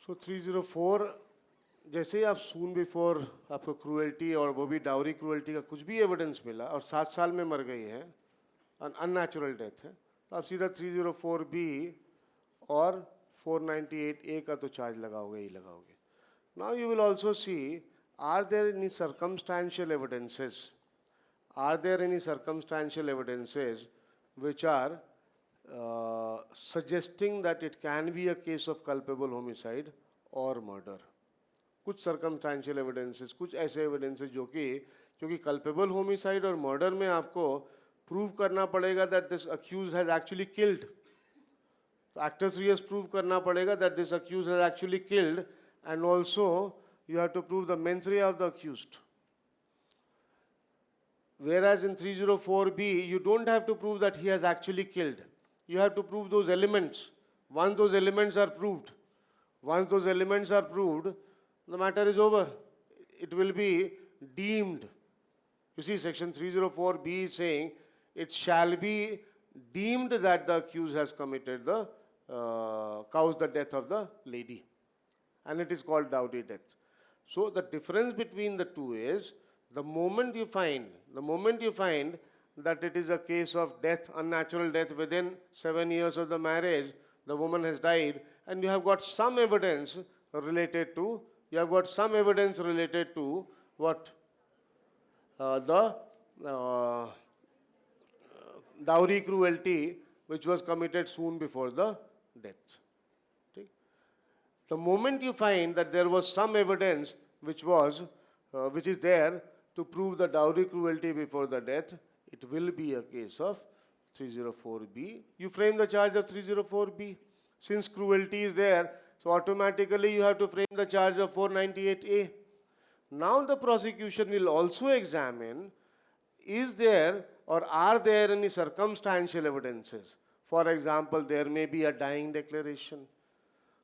सो 304 जैसे ही आप सून बिफोर आपको क्रूएल्टी और वो भी डाउरी क्रूएल्टी का कुछ भी एविडेंस मिला और 7 साल में मर गई है, अननेचुरल डेथ है, तो आप सीधा 304B और 498A का तो चार्ज लगाओगे ही लगाओगे. Now you will also see, are there any circumstantial evidences? Are there any circumstantial evidences which are suggesting that it can be a case of culpable homicide or murder? कुछ circumstantial evidences, कुछ ऐसे evidences जो कि क्योंकि culpable homicide और murder में आपको prove करना पड़ेगा that this accused has actually killed. तो actus reus prove करना पड़ेगा that this accused has actually killed, and also you have to prove the mens rea of the accused. Whereas in 304B, you don't have to prove that he has actually killed. You have to prove those elements. Once those elements are proved, the matter is over. It will be deemed. You see, section 304B is saying it shall be deemed that the accused has committed the caused the death of the lady, and it is called dowry death. So the difference between the two is the moment you find that it is a case of death, unnatural death within 7 years of the marriage, the woman has died, and you have got some evidence related to what the dowry cruelty which was committed soon before the death. The moment you find that there was some evidence which is there to prove the dowry cruelty before the death, it will be a case of 304B. You frame the charge of 304B. Since cruelty is there, so automatically you have to frame the charge of 498A. Now the prosecution will also examine, is there or are there any circumstantial evidences? For example, there may be a dying declaration.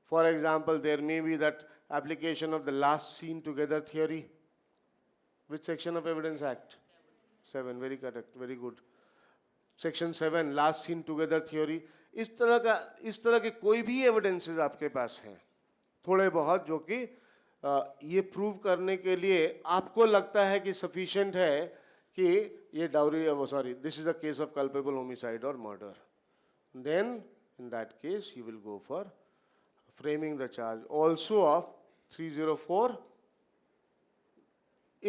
For example, there may be that application of the last seen together theory. Which section of Evidence Act? 7, very correct, very good. Section 7, last seen together theory. इस तरह के कोई भी evidences आपके पास हैं थोड़े बहुत जो कि ये प्रूव करने के लिए आपको लगता है कि सफिशिएंट है कि ये dowry this is a case of culpable homicide और murder, then in that case you will go for framing the charge also of 304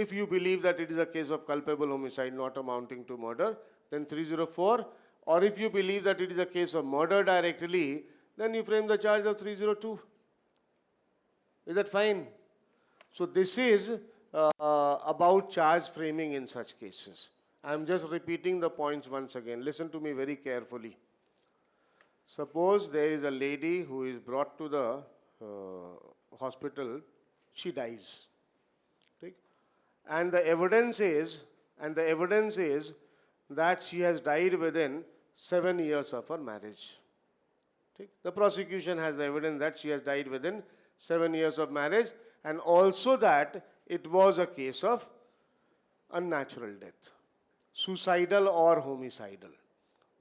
if you believe that it is a case of culpable homicide not amounting to murder, then 304, or if you believe that it is a case of murder directly, then you frame the charge of 302. Is that fine? So this is about charge framing in such cases. I am just repeating the points once again. Listen to me very carefully. Suppose there is a lady who is brought to the hospital, she dies. Okay? And the evidence is that she has died within 7 years of her marriage. Okay? The prosecution has the evidence that she has died within 7 years of marriage, and also that it was a case of unnatural death, suicidal or homicidal.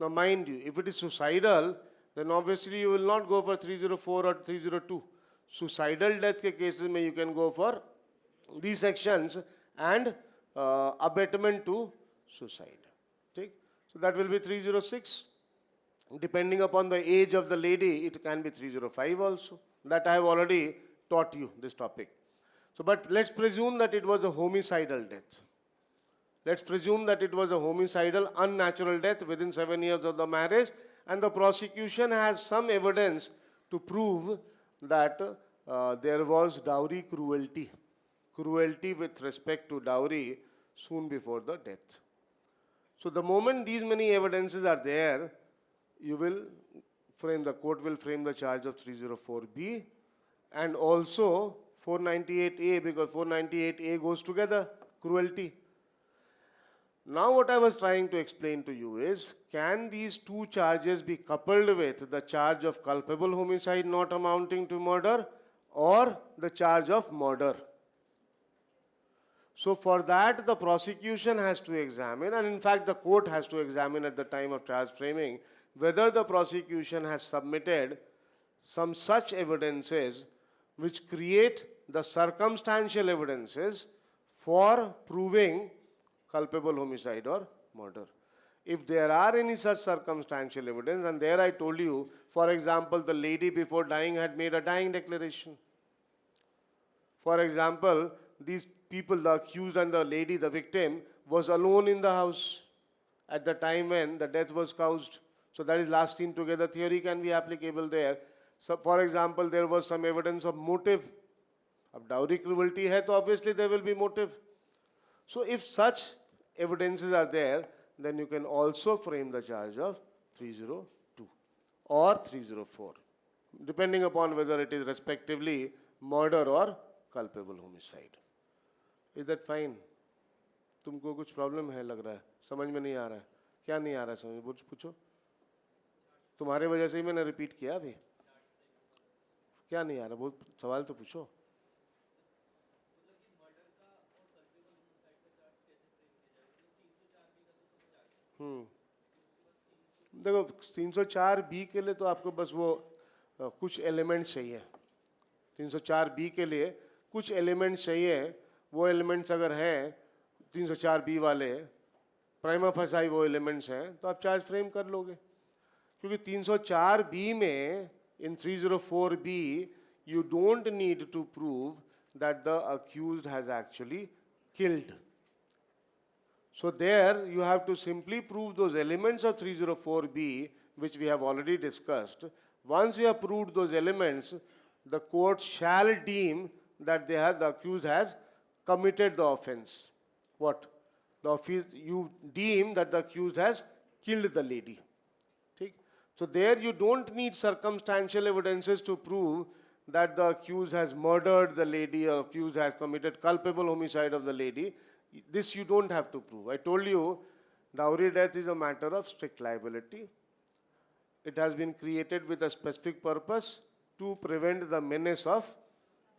Now mind you, if it is suicidal, then obviously you will not go for 304 or 302. Suicidal death के cases में you can go for these sections and abetment to suicide. Okay? So that will be 306. Depending upon the age of the lady, it can be 305 also. That I have already taught you this topic. So, but let's presume that it was a homicidal death. Let's presume that it was a homicidal, unnatural death within 7 years of the marriage, and the prosecution has some evidence to prove that there was dowry cruelty with respect to dowry soon before the death. So the moment these many evidences are there, the court will frame the charge of 304B and also 498A, because 498A goes together, cruelty. Now what I was trying to explain to you is, can these two charges be coupled with the charge of culpable homicide not amounting to murder or the charge of murder? So for that the prosecution has to examine, and in fact the court has to examine at the time of charge framing, whether the prosecution has submitted some such evidences which create the circumstantial evidences for proving culpable homicide or murder. If there are any such circumstantial evidence, and there I told you, for example, the lady before dying had made a dying declaration. For example, these people, the accused and the lady, the victim, was alone in the house at the time when the death was caused. So that is last seen together theory can be applicable there. So for example, there was some evidence of motive. अब dowry cruelty है तो obviously there will be motive. So if such evidences are there, then you can also frame the charge of 302 or 304, depending upon whether it is respectively murder or culpable homicide. Is that fine? तुमको कुछ problem है लग रहा है, समझ में नहीं आ रहा है, क्या नहीं आ रहा है समझ में, पूछो. तुम्हारे वजह से ही मैंने रिपीट किया अभी. क्या नहीं आ रहा, बहुत सवाल तो पूछो. देखो 304 बी के लिए तो आपको बस वो कुछ एलिमेंट्स चाहिए. 304 बी के लिए कुछ एलिमेंट्स चाहिए. वो एलिमेंट्स अगर हैं 304 बी वाले, प्राइमा फसाई वो एलिमेंट्स हैं, तो आप चार्ज फ्रेम कर लोगे. क्योंकि 304 बी में इन 304 B you don't need to prove that the accused has actually killed. So there you have to simply prove those elements of 304b which we have already discussed. Once you have proved those elements, the court shall deem that the accused has committed the offense. What? You deem that the accused has killed the lady. So there you don't need circumstantial evidences to prove that the accused has murdered the lady or accused has committed culpable homicide of the lady. This you don't have to prove. I told you, dowry death is a matter of strict liability. It has been created with a specific purpose to prevent the menace of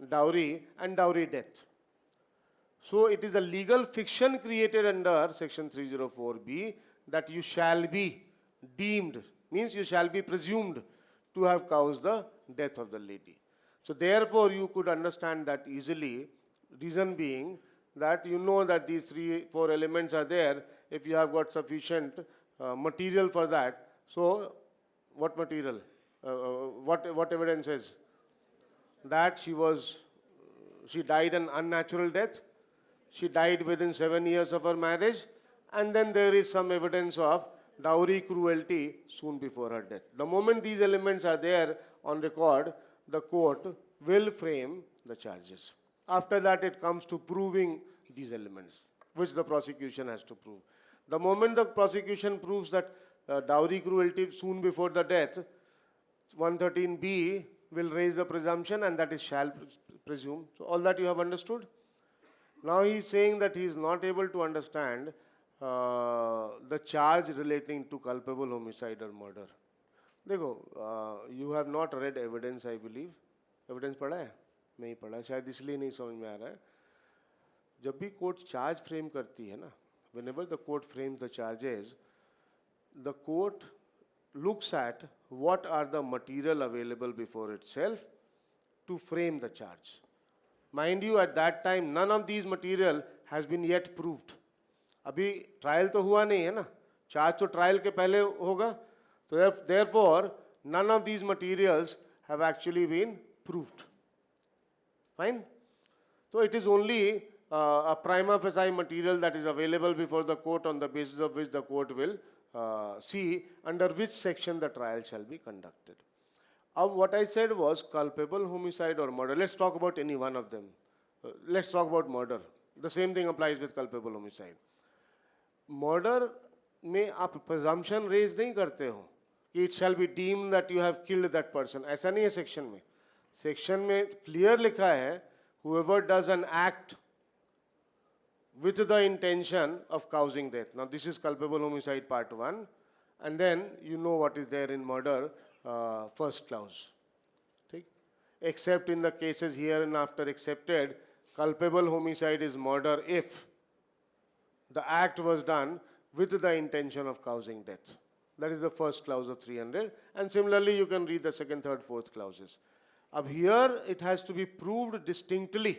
dowry and dowry death. So it is a legal fiction created under section 304b that you shall be deemed, means you shall be presumed to have caused the death of the lady. So therefore you could understand that easily, reason being that you know that these 3-4 elements are there. If you have got sufficient material for that, so what material? What evidence is? That she died an unnatural death, she died within 7 years of her marriage, and then there is some evidence of dowry cruelty soon before her death. The moment these elements are there on record, the court will frame the charges. After that, it comes to proving these elements, which the prosecution has to prove. The moment the prosecution proves that dowry cruelty soon before the death, 113b will raise the presumption, and that is shall presume. So all that you have understood? Now he is saying that he is not able to understand the charge relating to culpable homicide or murder. देखो, you have not read evidence, I believe. Evidence पढ़ा है? नहीं पढ़ा, शायद इसलिए नहीं समझ में आ रहा है. जब भी कोर्ट चार्ज फ्रेम करती है ना, whenever the court frames the charges, the court looks at what are the material available before itself to frame the charge. Mind you, at that time, none of these material has been yet proved. अभी trial तो हुआ नहीं है ना, charge तो trial के पहले होगा, तो therefore none of these materials have actually been proved. Fine? So it is only a prima facie material that is available before the court, on the basis of which the court will see under which section the trial shall be conducted. What I said was culpable homicide or murder. Let's talk about any one of them. Let's talk about murder. The same thing applies with culpable homicide. Murder में आप presumption raise नहीं करते हो कि it shall be deemed that you have killed that person. ऐसा नहीं है section में. Section में clear लिखा है whoever does an act with the intention of causing death. Now this is culpable homicide part 1, and then you know what is there in murder first clause. ठीक? Except in the cases here and after accepted, culpable homicide is murder if the act was done with the intention of causing death. That is the first clause of 300. And similarly, you can read the second, third, fourth clauses. अब here it has to be proved distinctly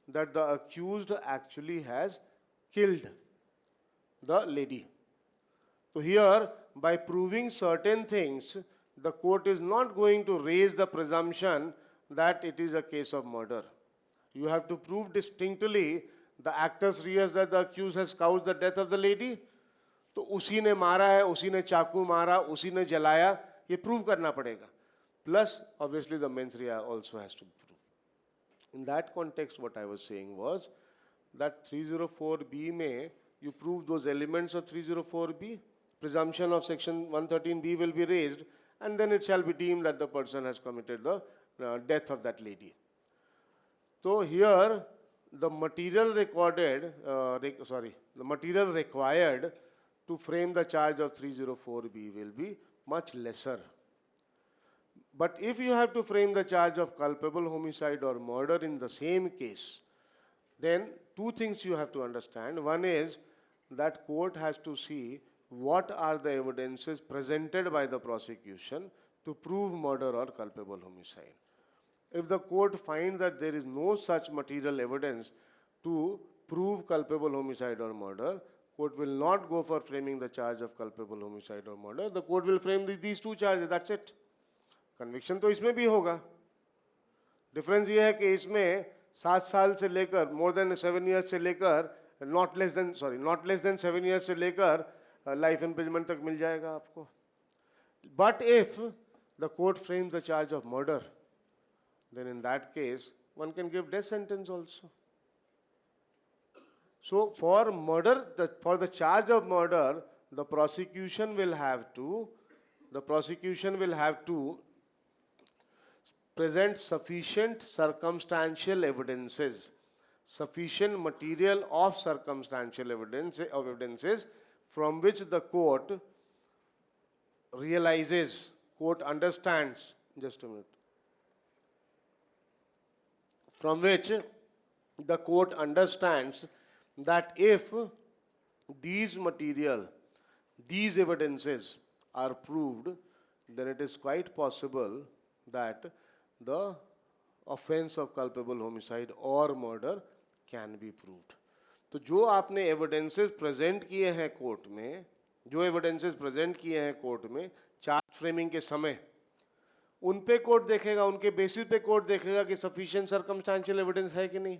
that the accused actually has killed the lady. So here, by proving certain things, the court is not going to raise the presumption that it is a case of murder. You have to prove distinctly the actus reus that the accused has caused the death of the lady. तो उसी ने मारा है, उसी ने चाकू मारा, उसी ने जलाया, ये प्रूव करना पड़ेगा. Plus, obviously, the mens rea also has to be proved. In that context, what I was saying was that 304B may you prove those elements of 304B, presumption of section 113B will be raised, and then it shall be deemed that the person has committed the death of that lady. So here, the material recorded, the material required to frame the charge of 304B will be much lesser. But if you have to frame the charge of culpable homicide or murder in the same case, then two things you have to understand. One is that court has to see what are the evidences presented by the prosecution to prove murder or culpable homicide. If the court finds that there is no such material evidence to prove culpable homicide or murder, court will not go for framing the charge of culpable homicide or murder. The court will frame these two charges, that's it. Conviction तो इसमें भी होगा. Difference ये है कि इसमें 7 साल से लेकर मोर देन 7 ईयर्स से लेकर नॉट लेस देन 7 ईयर्स से लेकर लाइफ इम्प्रिजमेंट तक मिल जाएगा आपको. But if the court frames the charge of murder, then in that case one can give death sentence also. So for murder, for the charge of murder, the prosecution will have to present sufficient circumstantial evidences, sufficient material of circumstantial evidences from which the court realizes, court understands, just a minute, from which the court understands that if these evidences are proved, then it is quite possible that the offense of culpable homicide or murder can be proved. तो जो आपने evidences present किए हैं court में, charge framing के समय, उन पे कोर्ट देखेगा, उनके बेसिस पे कोर्ट देखेगा कि सफिशिएंट सर्कमस्टेंशियल एविडेंस है कि नहीं.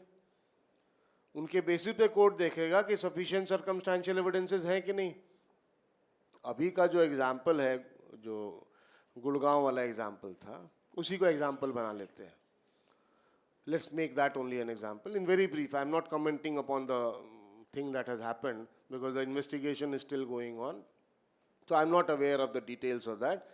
उनके बेसिस पे कोर्ट देखेगा कि सफिशिएंट सर्कमस्टेंशियल एविडेंसेस हैं कि नहीं. अभी का जो एग्जाम्पल है, जो गुड़गांव वाला एग्जाम्पल था, उसी को एग्जाम्पल बना लेते हैं. Let's make that only an example. In very brief, I am not commenting upon the thing that has happened because the investigation is still going on. So I am not aware of the details of that.